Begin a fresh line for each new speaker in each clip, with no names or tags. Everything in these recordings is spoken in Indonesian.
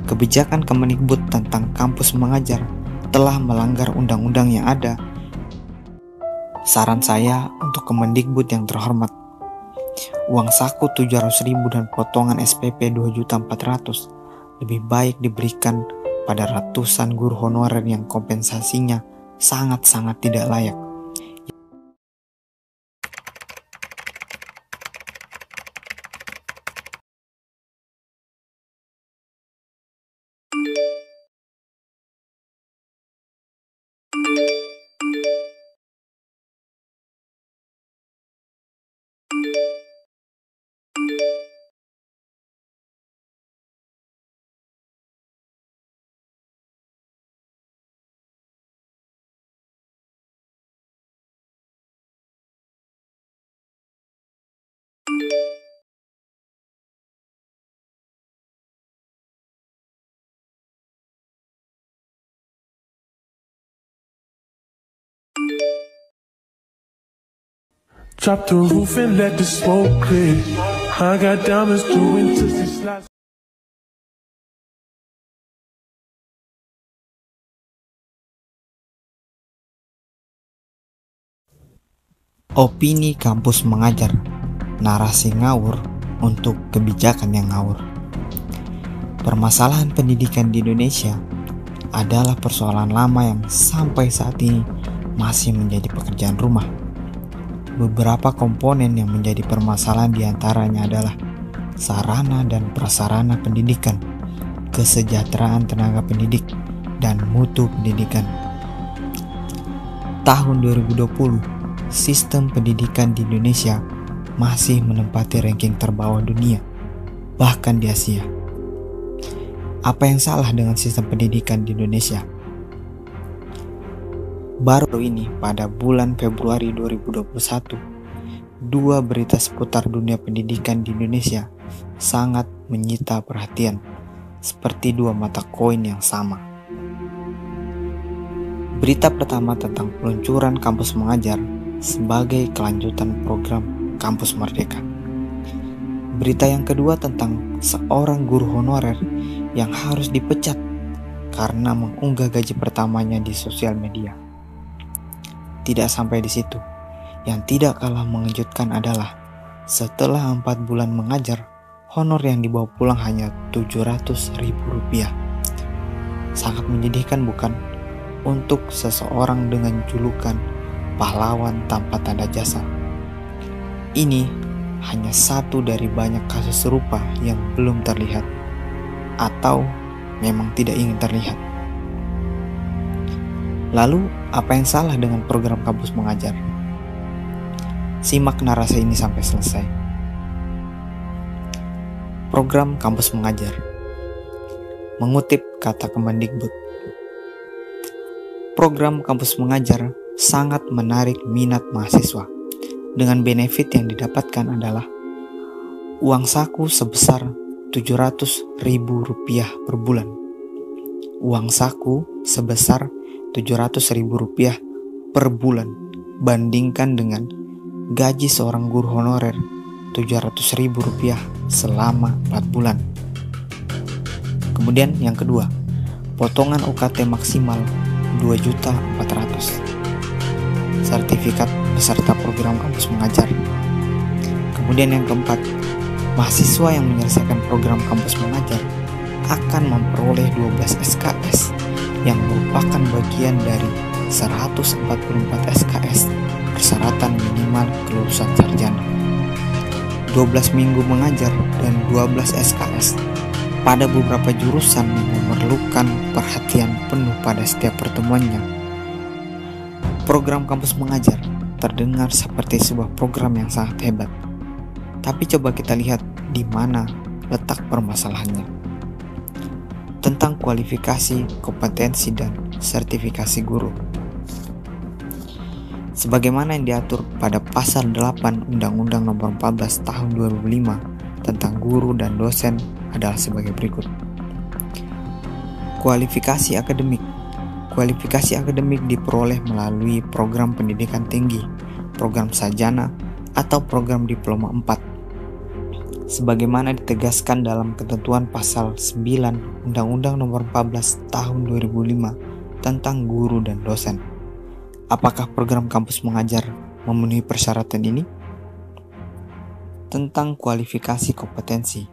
kebijakan Kemendikbud tentang kampus mengajar telah melanggar undang-undang yang ada. Saran saya untuk Kemendikbud yang terhormat, uang saku 700.000 dan potongan SPP 2.400.000 lebih baik diberikan pada ratusan guru honorer yang kompensasinya sangat-sangat tidak layak.
Drop the roof and let the smoke clear. I got diamonds doing twisted slides.
Opini kampus mengajar, narasi ngawur untuk kebijakan yang ngawur. Permasalahan pendidikan di Indonesia adalah persoalan lama yang sampai saat ini masih menjadi pekerjaan rumah. Beberapa komponen yang menjadi permasalahan diantaranya adalah sarana dan prasarana pendidikan, kesejahteraan tenaga pendidik, dan mutu pendidikan. Tahun 2020, sistem pendidikan di Indonesia masih menempati ranking terbawah dunia, bahkan di Asia. Apa yang salah dengan sistem pendidikan di Indonesia? Baru ini pada bulan Februari 2021, dua berita seputar dunia pendidikan di Indonesia sangat menyita perhatian, seperti dua mata koin yang sama. Berita pertama tentang peluncuran kampus mengajar sebagai kelanjutan program Kampus Merdeka. Berita yang kedua tentang seorang guru honorer yang harus dipecat karena mengunggah gaji pertamanya di sosial media. Tidak sampai di situ, yang tidak kalah mengejutkan adalah setelah 4 bulan mengajar, honor yang dibawa pulang hanya Rp700.000. Sangat menyedihkan bukan? Untuk seseorang dengan julukan pahlawan tanpa tanda jasa. Ini hanya satu dari banyak kasus serupa yang belum terlihat atau memang tidak ingin terlihat. Lalu, apa yang salah dengan program kampus mengajar? Simak narasi ini sampai selesai. Program kampus mengajar. Mengutip kata Kemendikbud, program kampus mengajar sangat menarik minat mahasiswa. Dengan benefit yang didapatkan adalah uang saku sebesar Rp700.000 per bulan. Uang saku sebesar Rp700.000 per bulan, bandingkan dengan gaji seorang guru honorer Rp700.000 selama 4 bulan. Kemudian yang kedua, potongan UKT maksimal Rp2.400.000. Sertifikat beserta program kampus mengajar. Kemudian yang keempat, mahasiswa yang menyelesaikan program kampus mengajar akan memperoleh 12 SKS yang merupakan bagian dari 144 SKS persyaratan minimal kelulusan sarjana. 12 minggu mengajar dan 12 SKS pada beberapa jurusan yang memerlukan perhatian penuh pada setiap pertemuannya. Program kampus mengajar terdengar seperti sebuah program yang sangat hebat. Tapi coba kita lihat di mana letak permasalahannya. Tentang kualifikasi, kompetensi, dan sertifikasi guru. Sebagaimana yang diatur pada pasal 8 Undang-Undang Nomor 14 Tahun 2005 tentang guru dan dosen adalah sebagai berikut. Kualifikasi akademik. Kualifikasi akademik diperoleh melalui program pendidikan tinggi, program sarjana, atau program diploma 4. sebagaimana ditegaskan dalam ketentuan pasal 9 Undang-Undang Nomor 14 Tahun 2005 tentang guru dan dosen. Apakah program kampus mengajar memenuhi persyaratan ini? Tentang kualifikasi kompetensi.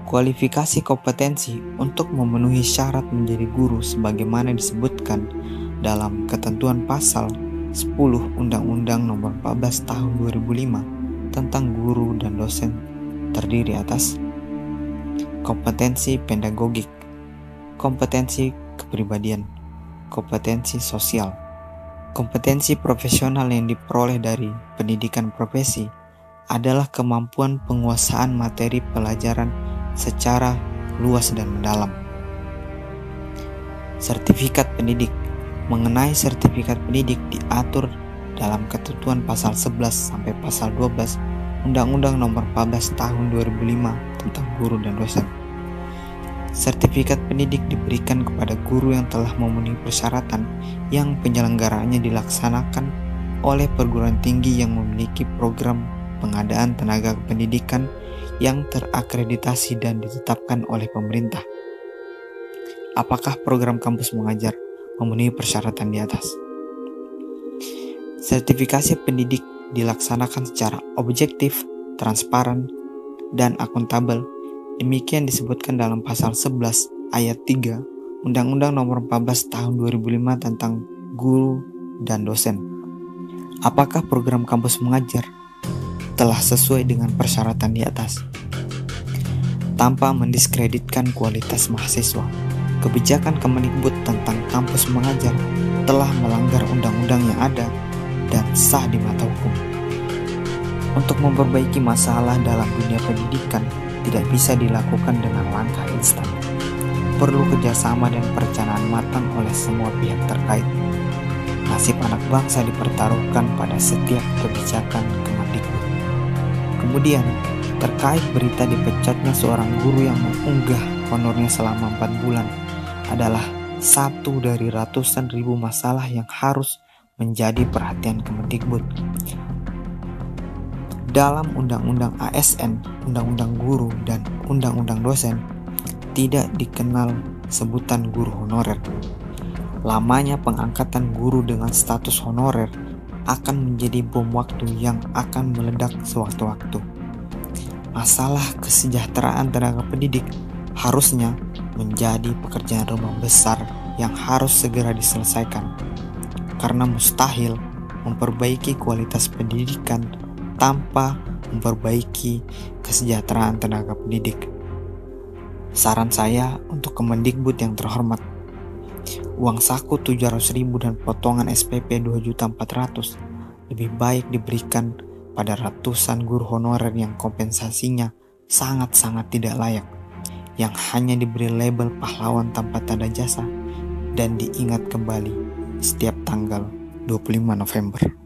Kualifikasi kompetensi untuk memenuhi syarat menjadi guru sebagaimana disebutkan dalam ketentuan pasal 10 Undang-Undang Nomor 14 Tahun 2005 tentang guru dan dosen terdiri atas kompetensi pedagogik, kompetensi kepribadian, kompetensi sosial, kompetensi profesional yang diperoleh dari pendidikan profesi adalah kemampuan penguasaan materi pelajaran secara luas dan mendalam. Sertifikat pendidik. Mengenai sertifikat pendidik diatur dalam ketentuan pasal 11 sampai pasal 12 Undang-Undang Nomor 14 Tahun 2005 tentang guru dan dosen. Sertifikat pendidik diberikan kepada guru yang telah memenuhi persyaratan yang penyelenggaraannya dilaksanakan oleh perguruan tinggi yang memiliki program pengadaan tenaga pendidikan yang terakreditasi dan ditetapkan oleh pemerintah. Apakah program kampus mengajar memenuhi persyaratan di atas? Sertifikasi pendidik dilaksanakan secara objektif, transparan, dan akuntabel. Demikian disebutkan dalam pasal 11 ayat 3 Undang-Undang Nomor 14 Tahun 2005 tentang guru dan dosen. Apakah program kampus mengajar telah sesuai dengan persyaratan di atas? Tanpa mendiskreditkan kualitas mahasiswa, kebijakan Kemendikbud tentang kampus mengajar telah melanggar undang-undang yang ada dan sah di mata hukum. Untuk memperbaiki masalah dalam dunia pendidikan tidak bisa dilakukan dengan langkah instan. Perlu kerjasama dan perencanaan matang oleh semua pihak terkait. Nasib anak bangsa dipertaruhkan pada setiap kebijakan Kemendikbud. Kemudian, terkait berita dipecatnya seorang guru yang mengunggah honornya selama 4 bulan adalah satu dari ratusan ribu masalah yang harus menjadi perhatian Kemendikbud. Dalam Undang-Undang ASN, Undang-Undang Guru, dan Undang-Undang Dosen, tidak dikenal sebutan guru honorer. Lamanya pengangkatan guru dengan status honorer akan menjadi bom waktu yang akan meledak sewaktu-waktu. Masalah kesejahteraan tenaga pendidik harusnya menjadi pekerjaan rumah besar yang harus segera diselesaikan, karena mustahil memperbaiki kualitas pendidikan tanpa memperbaiki kesejahteraan tenaga pendidik. Saran saya untuk Kemendikbud yang terhormat, uang saku 700.000 dan potongan SPP 2.400.000 lebih baik diberikan pada ratusan guru honorer yang kompensasinya sangat-sangat tidak layak, yang hanya diberi label pahlawan tanpa tanda jasa dan diingat kembali setiap tanggal 25 November.